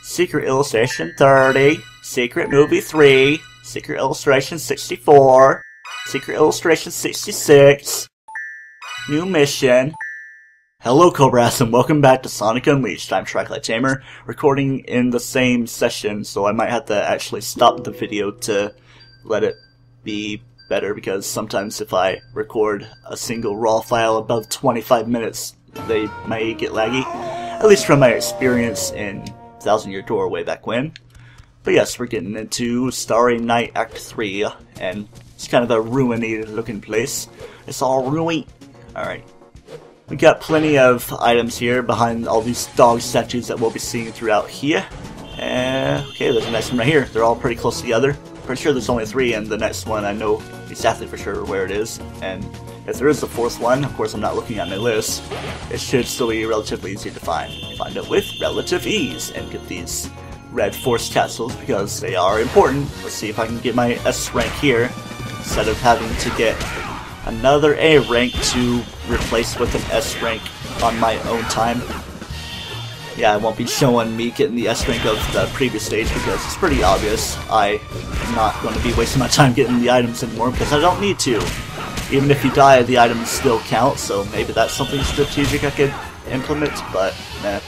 Secret Illustration 30, Secret Movie 3, Secret Illustration 64, Secret Illustration 66, New Mission. Hello Cobras and welcome back to Sonic Unleashed. I'm Shrike Tamer, recording in the same session, so I might have to actually stop the video to let it be better, because sometimes if I record a single raw file above 25 minutes, they may get laggy. At least from my experience in Thousand Year Door way back when. But yes, we're getting into Starry Night Act 3, and it's kind of a ruiny looking place. It's all ruiny. Alright. We got plenty of items here behind all these dog statues that we'll be seeing throughout here. Okay, there's a next one right here. They're all pretty close together. Pretty sure there's only 3, and the next one I know exactly for sure where it is. And if there is a 4th one, of course I'm not looking at my list, it should still be relatively easy to find. Find it with relative ease and get these red force capsules because they are important. Let's see if I can get my S rank here instead of having to get another A rank to replace with an S rank on my own time. Yeah, I won't be showing me getting the S rank of the previous stage because it's pretty obvious. I'm not going to be wasting my time getting the items anymore because I don't need to. Even if you die, the items still count, so maybe that's something strategic I could implement, but nah.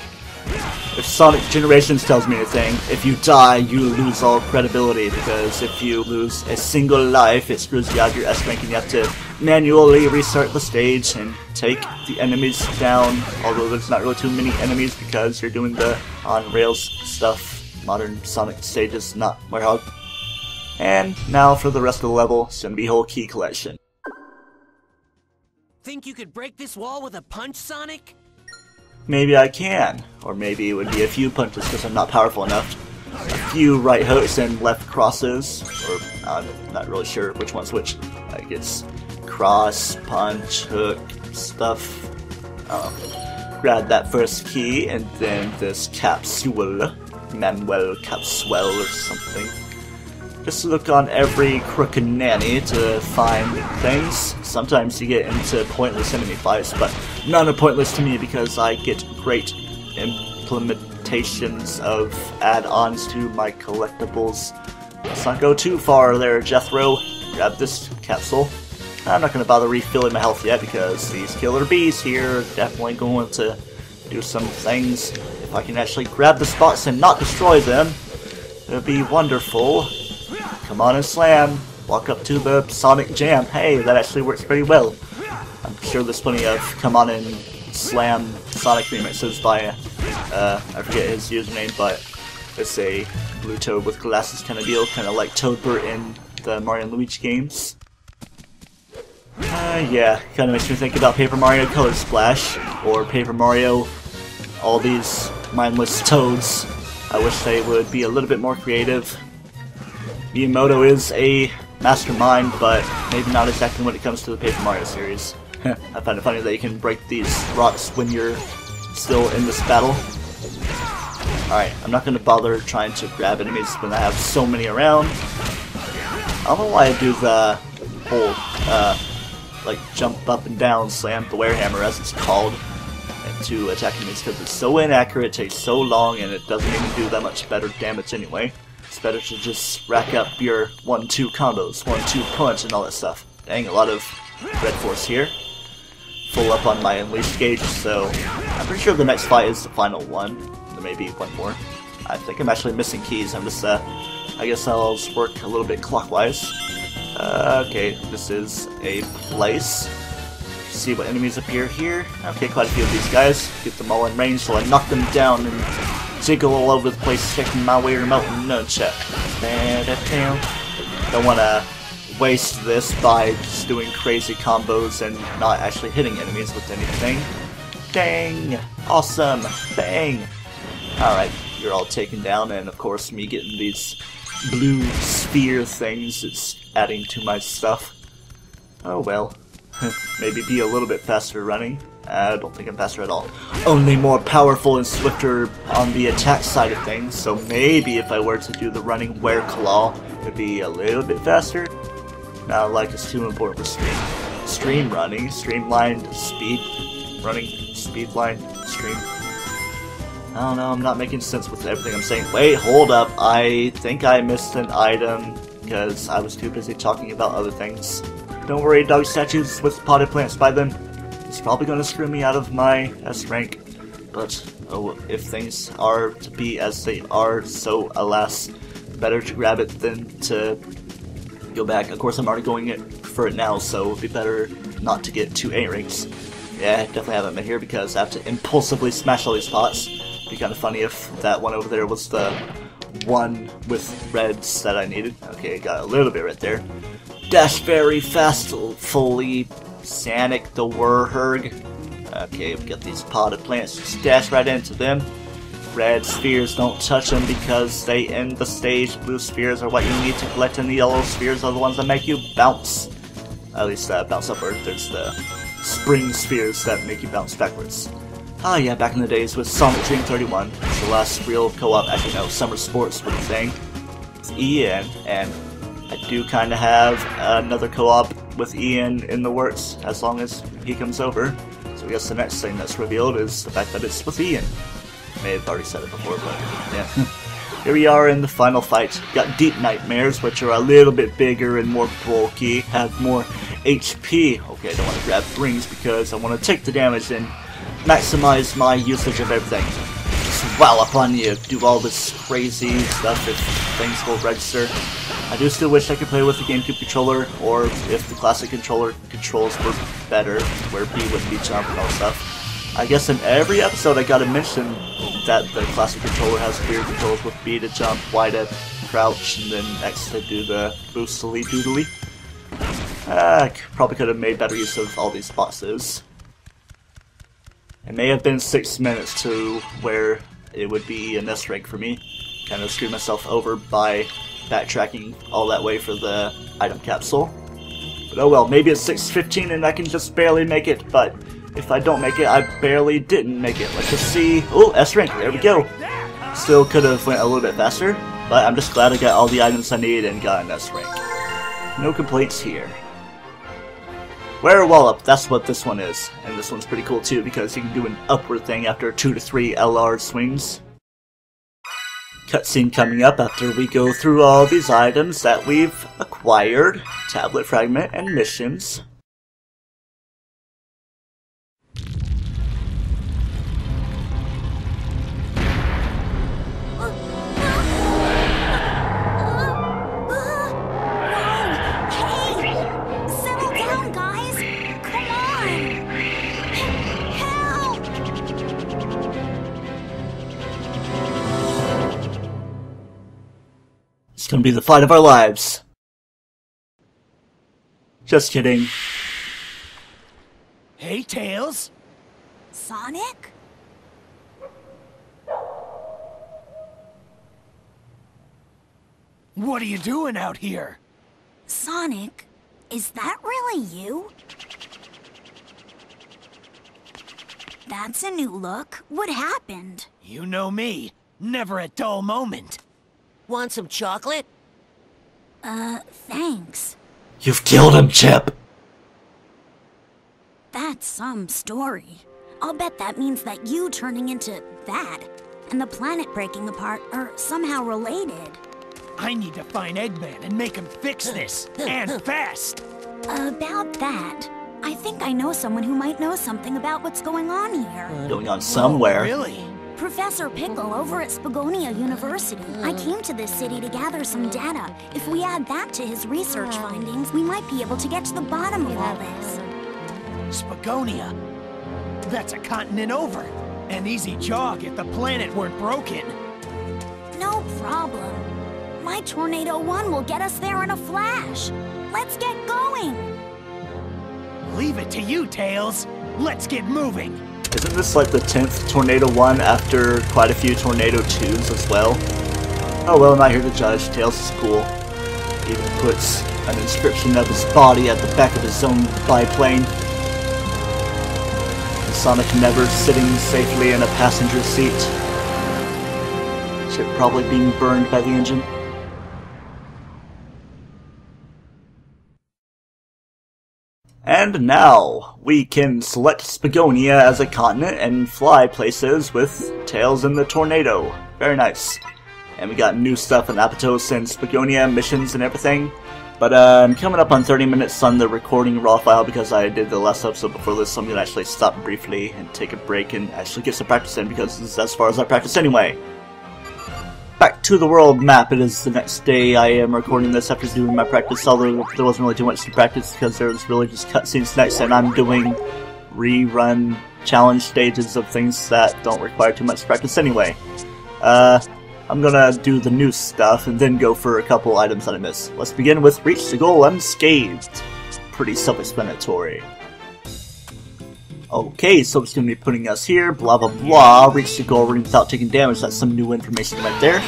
If Sonic Generations tells me anything, if you die, you lose all credibility, because if you lose a single life, it screws you out of your S rank and you have to manually restart the stage and take the enemies down, although there's not really too many enemies because you're doing the on-rails stuff. Modern Sonic stages, not Warthog. And now for the rest of the level, Simby Hole Key Collection. Think you could break this wall with a punch, Sonic? Maybe I can, or maybe it would be a few punches because I'm not powerful enough. A few right hooks and left crosses, or I'm not really sure which one's which. Like it's cross, punch, hook, stuff. Grab that first key and then this capsule, Manuel Capsule or something. Just look on every crooked nanny to find things. Sometimes you get into pointless enemy fights, but none are pointless to me because I get great implementations of add-ons to my collectibles. Let's not go too far there, Jethro. Grab this capsule. I'm not going to bother refilling my health yet because these killer bees here are definitely going to do some things. If I can actually grab the spots and not destroy them, it would be wonderful. Come on and slam. Walk up to the Sonic Jam. Hey, that actually works pretty well. I'm sure there's plenty of come on and slam Sonic remixes by, I forget his username, but it's a blue toad with glasses kind of deal, kind of like Toadbert in the Mario and Luigi games. Yeah, kind of makes me think about Paper Mario Color Splash, or Paper Mario, all these mindless toads. I wish they would be a little bit more creative. Miyamoto is a mastermind, but maybe not exactly when it comes to the Paper Mario series. I find it funny that you can break these rocks when you're still in this battle. Alright, I'm not going to bother trying to grab enemies when I have so many around. I don't know why I do the whole, like, jump up and down slam, the Warehammer as it's called, to attack enemies, because it's so inaccurate, takes so long, and it doesn't even do that much better damage anyway. It's better to just rack up your 1-2 combos, 1-2 punch, and all that stuff. Dang, a lot of red force here. Full up on my Unleashed gauge, so I'm pretty sure the next fight is the final one. There may be one more. I think I'm actually missing keys. I'm just, I guess I'll work a little bit clockwise. Okay, this is a place. See what enemies appear here. Okay, quite a few of these guys. Get them all in range, so I knock them down and jiggle all over the place, checking my way remote nunchuck. Don't want to waste this by just doing crazy combos and not actually hitting enemies with anything. Dang! Awesome! Bang! Alright, you're all taken down, and of course me getting these blue sphere things is adding to my stuff. Oh well. Maybe be a little bit faster running. I don't think I'm faster at all. Only more powerful and swifter on the attack side of things, so maybe if I were to do the running Were Claw, it would be a little bit faster. Not like it's too important for stream running, streamlined speed running, speed line, stream. I don't know, I'm not making sense with everything I'm saying. Wait, hold up. I think I missed an item because I was too busy talking about other things. Don't worry, dog statues with potted plants by them. It's probably going to screw me out of my S rank. But oh, if things are to be as they are, so alas, better to grab it than to go back. Of course, I'm already going for it now, so it would be better not to get 2 A ranks. Yeah, definitely haven't been here because I have to impulsively smash all these pots. It'd be kind of funny if that one over there was the one with reds that I needed. Okay, got a little bit right there. Dash very fastfully, Sanic the Whirhurg. Okay, we got these potted plants. Just dash right into them. Red spheres, don't touch them because they end the stage. Blue spheres are what you need to collect, and the yellow spheres are the ones that make you bounce. At least bounce upward. There's the spring spheres that make you bounce backwards. Ah yeah, back in the days with Sonic Dream 31. It's the last real co-op, actually no, Summer Sports was the thing. It's Ian, and I do kind of have another co-op with Ian in the works, as long as he comes over. So I guess the next thing that's revealed is the fact that it's with Ian. May have already said it before, but yeah. Here we are in the final fight. Got Deep Nightmares, which are a little bit bigger and more bulky, have more HP. Okay, I don't want to grab rings because I want to take the damage and maximize my usage of everything. Just wow up on you, do all this crazy stuff if things will register. I do still wish I could play with the GameCube controller, or if the classic controller controls were better, where B would be jump and all stuff. I guess in every episode I gotta mention that the classic controller has weird controls with B to jump, Y to crouch, and then X to do the boostily doodly. I probably could have made better use of all these bosses. It may have been 6 minutes to where it would be an S rank for me. Kind of screwed myself over by backtracking all that way for the item capsule. But oh well, maybe it's 6:15 and I can just barely make it, but if I don't make it, I barely didn't make it. Let's just see. Oh, S rank, there we go. Still could have went a little bit faster, but I'm just glad I got all the items I need and got an S rank. No complaints here. Werewolf, that's what this one is. And this one's pretty cool too because you can do an upward thing after 2 to 3 LR swings. Cutscene coming up after we go through all these items that we've acquired, tablet fragment, and missions. It's gonna be the fight of our lives. Just kidding. Hey, Tails. Sonic? What are you doing out here? Sonic, is that really you? That's a new look. What happened? You know me. Never a dull moment. Want some chocolate? Thanks. You've killed him, Chip! That's some story. I'll bet that means that you turning into that and the planet breaking apart are somehow related. I need to find Eggman and make him fix this, and fast! About that, I think I know someone who might know something about what's going on here. Going on somewhere. Really? Professor Pickle over at Spagonia University. I came to this city to gather some data. If we add that to his research findings, we might be able to get to the bottom of all this. Spagonia? That's a continent over. An easy jog if the planet weren't broken. No problem. My Tornado 1 will get us there in a flash. Let's get going! Leave it to you, Tails. Let's get moving. Isn't this like the 10th Tornado 1 after quite a few Tornado 2s as well? Oh well, I'm not here to judge. Tails is cool. He even puts an inscription of his body at the back of his own biplane. And Sonic never sitting safely in a passenger seat. Chip probably being burned by the engine. And now, we can select Spagonia as a continent and fly places with Tails in the Tornado. Very nice. And we got new stuff in Apotos and Spagonia, missions and everything. But I'm coming up on 30 minutes on the recording raw file because I did the last episode before this, so I'm going to actually stop briefly and take a break and actually get some practice in because this is as far as I practice anyway. Back to the world map. It is the next day. I am recording this after doing my practice, although there wasn't really too much to practice because there was really just cutscenes next, and I'm doing rerun challenge stages of things that don't require too much practice anyway. I'm gonna do the new stuff and then go for a couple items that I missed. Let's begin with reach the goal unscathed. Pretty self-explanatory. Okay, so it's going to be putting us here, blah blah blah, reach the goal without taking damage. That's some new information right there.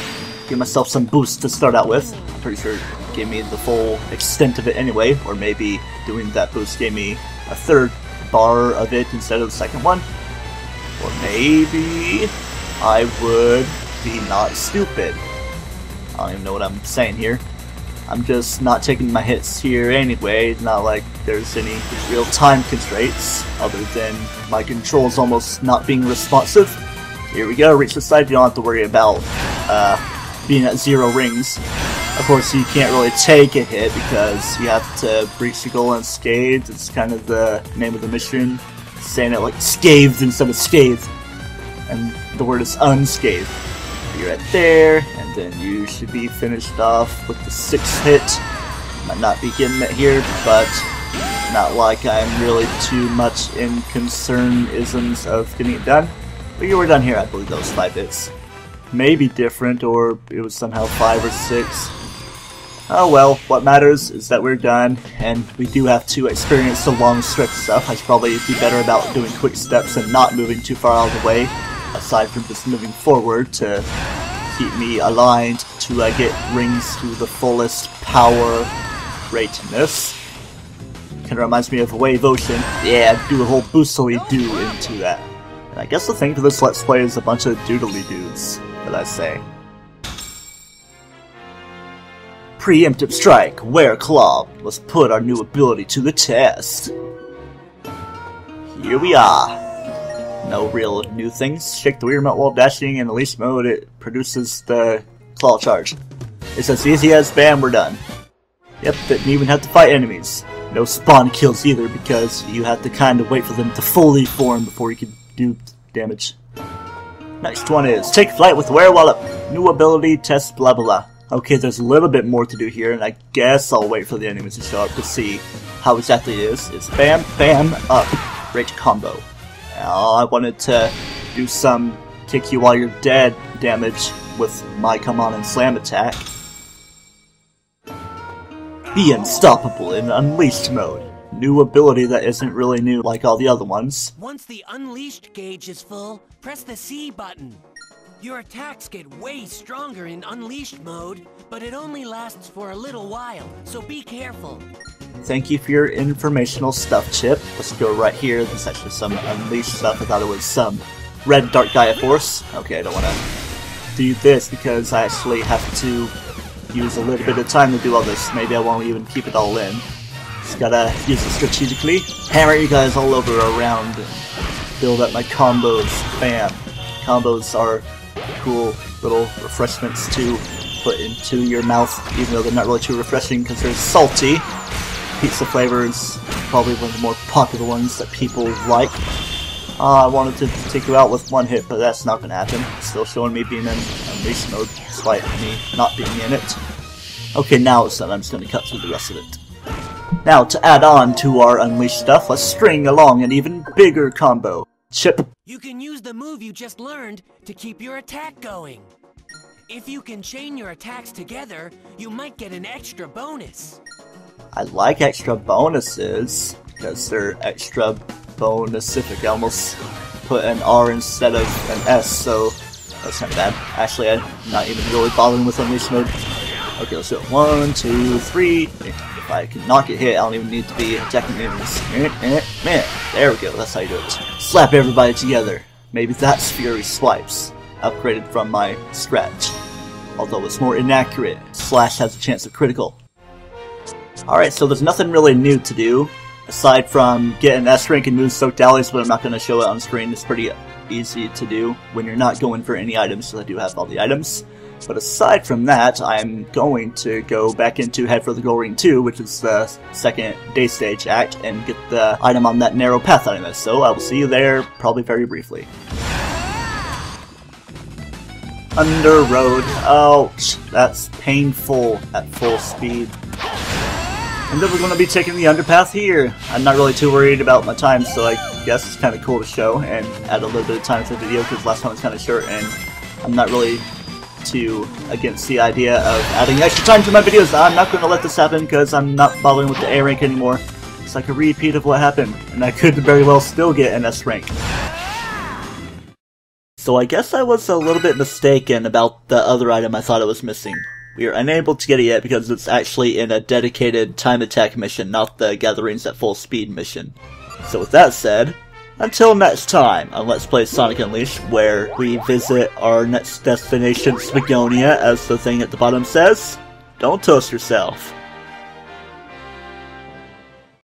Give myself some boost to start out with. I'm pretty sure it gave me the full extent of it anyway, or maybe doing that boost gave me a third bar of it instead of the second one. Or maybe I would be not stupid. I don't even know what I'm saying here. I'm just not taking my hits here anyway. It's not like there's any real time constraints other than my controls almost not being responsive. Here we go, reach the side. You don't have to worry about being at 0 rings. Of course, you can't really take a hit because you have to reach the goal unscathed. It's kind of the name of the mission, saying it like scathed instead of scathed, and the word is unscathed. You're right there, and then you should be finished off with the 6th hit. Might not be getting it here, but not like I'm really too much in concern-isms of getting it done. But you were done here, I believe those 5 hits. Maybe different, or it was somehow 5 or 6. Oh well, what matters is that we're done, and we do have to experience the long stretch stuff. I should probably be better about doing quick steps and not moving too far out of the way, aside from just moving forward to keep me aligned to get rings to the fullest power greatness. Kinda reminds me of Wave Ocean. Yeah, do a whole boostily do into that. And I guess the thing for this Let's Play is a bunch of doodly dudes, that I say. Preemptive Strike, Wereclaw. Let's put our new ability to the test. Here we are. No real new things. Shake the Wiimote while dashing. In Unleashed mode, it produces the claw charge. It's as easy as bam, we're done. Yep, didn't even have to fight enemies. No spawn kills either because you have to kind of wait for them to fully form before you can do damage. Next one is Take Flight with Werewallop. New ability, test blah blah blah. Okay, there's a little bit more to do here, and I guess I'll wait for the enemies to show up to see how exactly it is. It's bam, bam, up. Great combo. I wanted to do some kick you while you're dead damage with my come on and slam attack. Be unstoppable in Unleashed mode. New ability that isn't really new like all the other ones. Once the Unleashed gauge is full, press the C button. Your attacks get way stronger in Unleashed mode, but it only lasts for a little while, so be careful. Thank you for your informational stuff, Chip. Let's go right here. There's actually some Unleashed stuff. I thought it was some Red Dark Gaia Force. Okay, I don't want to do this because I actually have to use a little bit of time to do all this. Maybe I won't even keep it all in. Just gotta use it strategically. Hammer you guys all over around and build up my combos. Bam. Combos are cool little refreshments to put into your mouth, even though they're not really too refreshing because they're salty. Pizza flavor is probably one of the more popular ones that people like. I wanted to take you out with 1 hit, but that's not going to happen. Still showing me being in Unleashed mode, despite me not being in it. Okay, now it's done. I'm just going to cut through the rest of it. Now, to add on to our Unleashed stuff, let's string along an even bigger combo. Chip. You can use the move you just learned to keep your attack going. If you can chain your attacks together, you might get an extra bonus. I like extra bonuses, because they're extra bonus-ific. I almost put an R instead of an S, so that's not bad. Actually, I'm not even really bothering with Unleashed mode. Okay, let's do it. 1, 2, 3. If I can not get hit, I don't even need to be attacking enemies. There we go, that's how you do it. Slap everybody together. Maybe that's Fury Swipes, upgraded from my Scratch. Although it's more inaccurate. Slash has a chance of critical. Alright, so there's nothing really new to do. aside from getting S rank and move soaked alleys, but I'm not going to show it on screen. It's pretty easy to do when you're not going for any items, so I do have all the items. But aside from that, I'm going to go back into Head for the Gold Ring 2, which is the second day stage act, and get the item on that narrow path item. So I will see you there probably very briefly. Under road. Ouch, that's painful at full speed. And then we're going to be taking the underpath here. I'm not really too worried about my time, so I guess it's kind of cool to show and add a little bit of time to the video, because last time was kind of short, and I'm not really too against the idea of adding extra time to my videos. I'm not going to let this happen because I'm not bothering with the A rank anymore. It's like a repeat of what happened, and I could very well still get an S rank. So I guess I was a little bit mistaken about the other item I thought it was missing. We are unable to get it yet because it's actually in a dedicated time attack mission, not the Gatherings at Full Speed mission. So with that said, until next time on Let's Play Sonic Unleashed, where we visit our next destination, Spagonia, as the thing at the bottom says, don't toast yourself.